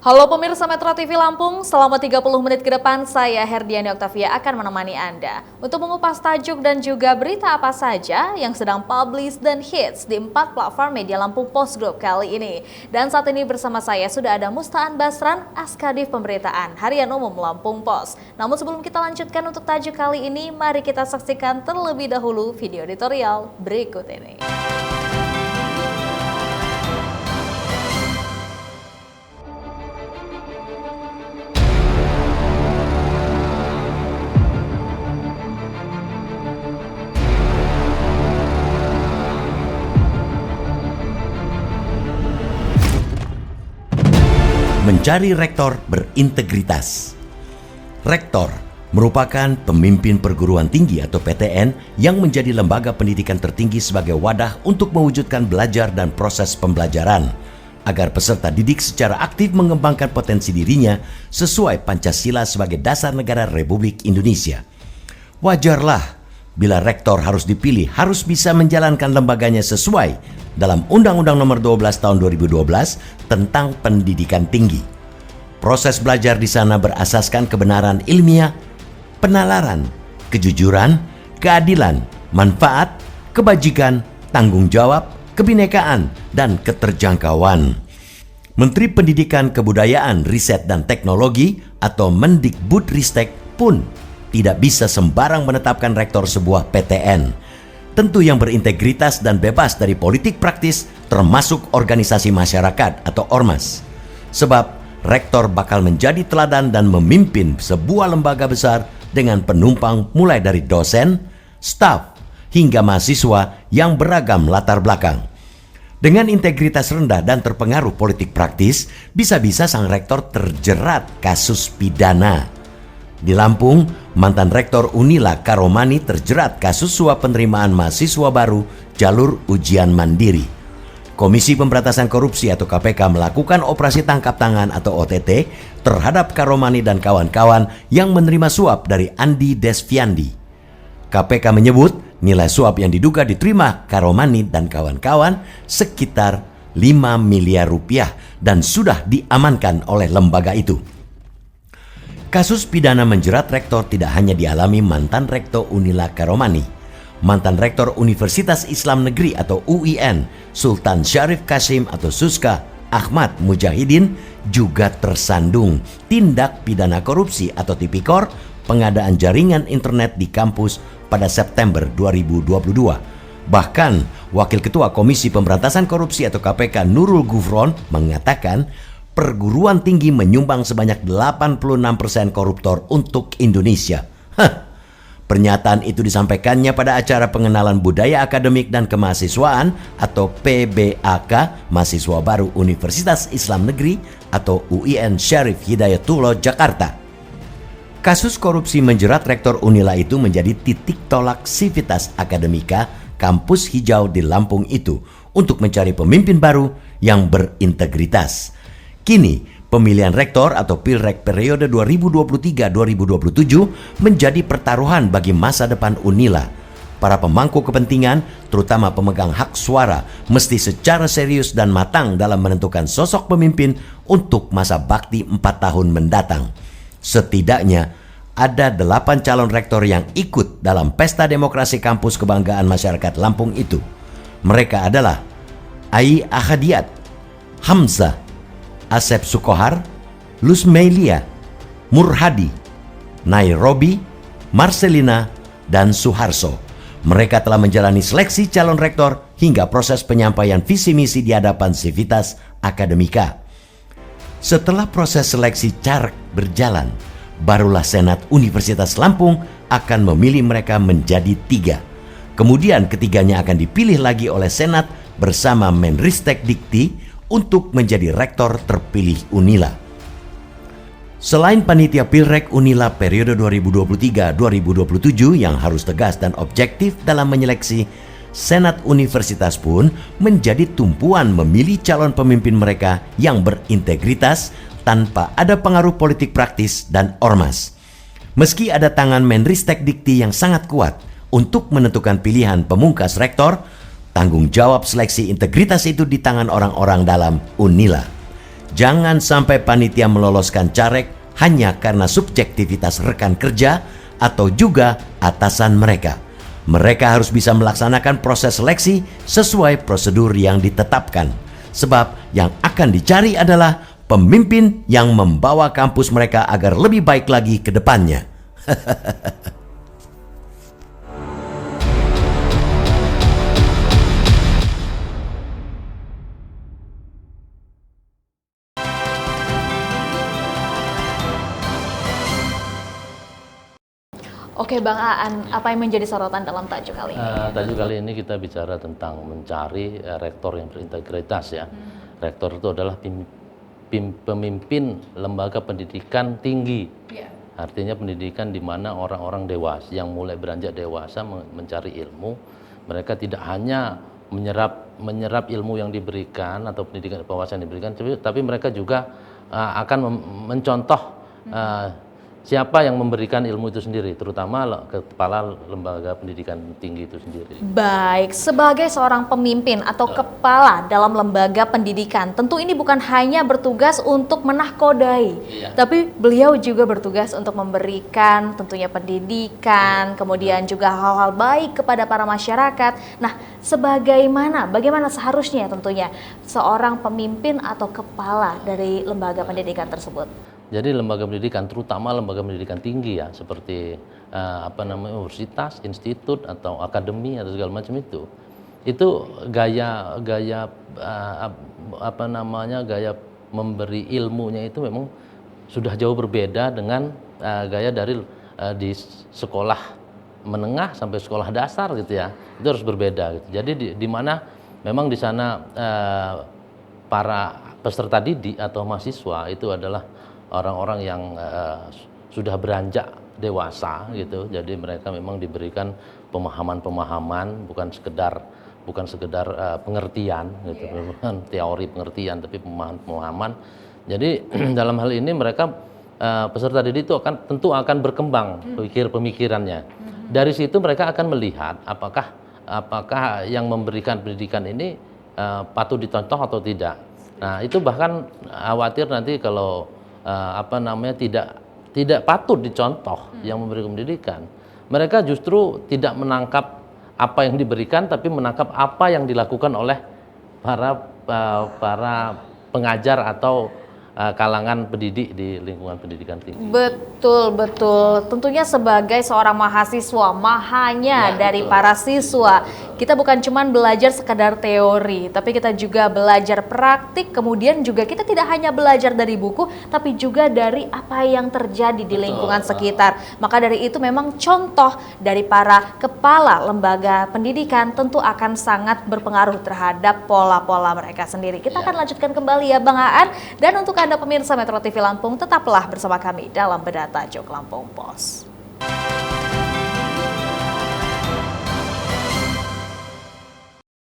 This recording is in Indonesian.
Halo pemirsa Metro TV Lampung, selama 30 menit ke depan saya Herdiani Oktavia akan menemani Anda untuk mengupas tajuk dan juga berita apa saja yang sedang publish dan hits di 4 platform media Lampung Post Group kali ini. Dan saat ini bersama saya sudah ada Mustaan Basran, Askadif Pemberitaan Harian Umum Lampung Post. Namun sebelum kita lanjutkan untuk tajuk kali ini, mari kita saksikan terlebih dahulu video editorial berikut ini. Mencari rektor berintegritas. Rektor merupakan pemimpin perguruan tinggi atau PTN yang menjadi lembaga pendidikan tertinggi sebagai wadah untuk mewujudkan belajar dan proses pembelajaran agar peserta didik secara aktif mengembangkan potensi dirinya sesuai Pancasila sebagai dasar negara Republik Indonesia. Wajarlah bila rektor harus dipilih harus bisa menjalankan lembaganya sesuai dalam Undang-Undang Nomor 12 Tahun 2012 tentang pendidikan tinggi. Proses belajar di sana berasaskan kebenaran ilmiah, penalaran, kejujuran, keadilan, manfaat, kebajikan, tanggung jawab, kebinekaan, dan keterjangkauan. Menteri Pendidikan Kebudayaan, Riset dan Teknologi atau Mendikbudristek pun tidak bisa sembarang menetapkan rektor sebuah PTN. Tentu yang berintegritas dan bebas dari politik praktis termasuk organisasi masyarakat atau ormas. Sebab rektor bakal menjadi teladan dan memimpin sebuah lembaga besar dengan penumpang mulai dari dosen, staf, hingga mahasiswa yang beragam latar belakang. Dengan integritas rendah dan terpengaruh politik praktis, bisa-bisa sang rektor terjerat kasus pidana. Di Lampung, mantan rektor Unila Karomani terjerat kasus suap penerimaan mahasiswa baru jalur ujian mandiri. Komisi Pemberantasan Korupsi atau KPK melakukan operasi tangkap tangan atau OTT terhadap Karomani dan kawan-kawan yang menerima suap dari Andi Desviandi. KPK menyebut nilai suap yang diduga diterima Karomani dan kawan-kawan sekitar 5 miliar rupiah dan sudah diamankan oleh lembaga itu. Kasus pidana menjerat rektor tidak hanya dialami mantan rektor Unila Karomani. Mantan rektor Universitas Islam Negeri atau UIN, Sultan Syarif Kasim atau Suska Ahmad Mujahidin juga tersandung tindak pidana korupsi atau tipikor pengadaan jaringan internet di kampus pada September 2022. Bahkan, Wakil Ketua Komisi Pemberantasan Korupsi atau KPK Nurul Gufron mengatakan perguruan tinggi menyumbang sebanyak 86% koruptor untuk Indonesia. Pernyataan itu disampaikannya pada acara pengenalan budaya akademik dan kemahasiswaan atau PBAK Mahasiswa Baru Universitas Islam Negeri atau UIN Syarif Hidayatullah Jakarta. Kasus korupsi menjerat rektor Unila itu menjadi titik tolak Civitas Akademika kampus hijau di Lampung itu untuk mencari pemimpin baru yang berintegritas. Kini, pemilihan rektor atau Pilrek periode 2023-2027 menjadi pertaruhan bagi masa depan Unila. Para pemangku kepentingan, terutama pemegang hak suara, mesti secara serius dan matang dalam menentukan sosok pemimpin untuk masa bakti 4 tahun mendatang. Setidaknya, ada 8 calon rektor yang ikut dalam pesta demokrasi kampus kebanggaan masyarakat Lampung itu. Mereka adalah Ai Ahadiat, Hamzah, Asep Sukohar, Lusmelia, Murhadi, Nairobi, Marcelina, dan Suharso. Mereka telah menjalani seleksi calon rektor hingga proses penyampaian visi misi di hadapan Civitas Akademika. Setelah proses seleksi caleg berjalan, barulah Senat Universitas Lampung akan memilih mereka menjadi 3. Kemudian ketiganya akan dipilih lagi oleh Senat bersama Menristek Dikti untuk menjadi rektor terpilih Unila. Selain panitia Pilrek Unila periode 2023-2027 yang harus tegas dan objektif dalam menyeleksi, Senat Universitas pun menjadi tumpuan memilih calon pemimpin mereka yang berintegritas tanpa ada pengaruh politik praktis dan ormas. Meski ada tangan Menristek Dikti yang sangat kuat untuk menentukan pilihan pemungkas rektor, tanggung jawab seleksi integritas itu di tangan orang-orang dalam Unila. Jangan sampai panitia meloloskan caleg hanya karena subjektivitas rekan kerja atau juga atasan mereka. Mereka harus bisa melaksanakan proses seleksi sesuai prosedur yang ditetapkan. Sebab yang akan dicari adalah pemimpin yang membawa kampus mereka agar lebih baik lagi ke depannya. Oke Bang Aan, apa yang menjadi sorotan dalam tajuk kali ini? Tajuk kali ini kita bicara tentang mencari rektor yang berintegritas ya. Rektor itu adalah pemimpin lembaga pendidikan tinggi. Artinya pendidikan di mana orang-orang dewasa yang mulai beranjak dewasa mencari ilmu, mereka tidak hanya menyerap ilmu yang diberikan atau pendidikan wawasan yang diberikan, tapi mereka juga akan mencontoh siapa yang memberikan ilmu itu sendiri, terutama kepala lembaga pendidikan tinggi itu sendiri. Baik, sebagai seorang pemimpin atau kepala dalam lembaga pendidikan, tentu ini bukan hanya bertugas untuk menahkodai, tapi beliau juga bertugas untuk memberikan tentunya pendidikan, kemudian juga hal-hal baik kepada para masyarakat. Nah, bagaimana seharusnya tentunya seorang pemimpin atau kepala dari lembaga pendidikan tersebut? Jadi lembaga pendidikan, terutama lembaga pendidikan tinggi ya, seperti universitas, institut atau akademi atau segala macam itu gaya memberi ilmunya itu memang sudah jauh berbeda dengan gaya dari di sekolah menengah sampai sekolah dasar gitu ya. Itu harus berbeda gitu. Jadi di mana memang di sana para peserta didik atau mahasiswa itu adalah orang-orang yang sudah beranjak dewasa gitu. Jadi mereka memang diberikan pemahaman-pemahaman, bukan sekedar pengertian gitu, bukan teori pengertian, tapi pemahaman. Jadi dalam hal ini mereka peserta didik itu tentu akan berkembang pemikirannya. Dari situ mereka akan melihat apakah yang memberikan pendidikan ini patut dicontoh atau tidak. Nah, itu bahkan khawatir nanti kalau tidak patut dicontoh yang memberi pendidikan. Mereka justru tidak menangkap apa yang diberikan, tapi menangkap apa yang dilakukan oleh para pengajar atau kalangan pendidik di lingkungan pendidikan tinggi. Betul. Tentunya sebagai seorang mahasiswa, mahanya dari para siswa, kita bukan cuma belajar sekadar teori, tapi kita juga belajar praktik, kemudian juga kita tidak hanya belajar dari buku, tapi juga dari apa yang terjadi di lingkungan sekitar. Maka dari itu memang contoh dari para kepala lembaga pendidikan tentu akan sangat berpengaruh terhadap pola-pola mereka sendiri. Kita akan lanjutkan kembali ya Bang Aan, dan untuk Anda pemirsa Metro TV Lampung, tetaplah bersama kami dalam Bedah Tajuk Lampung Pos.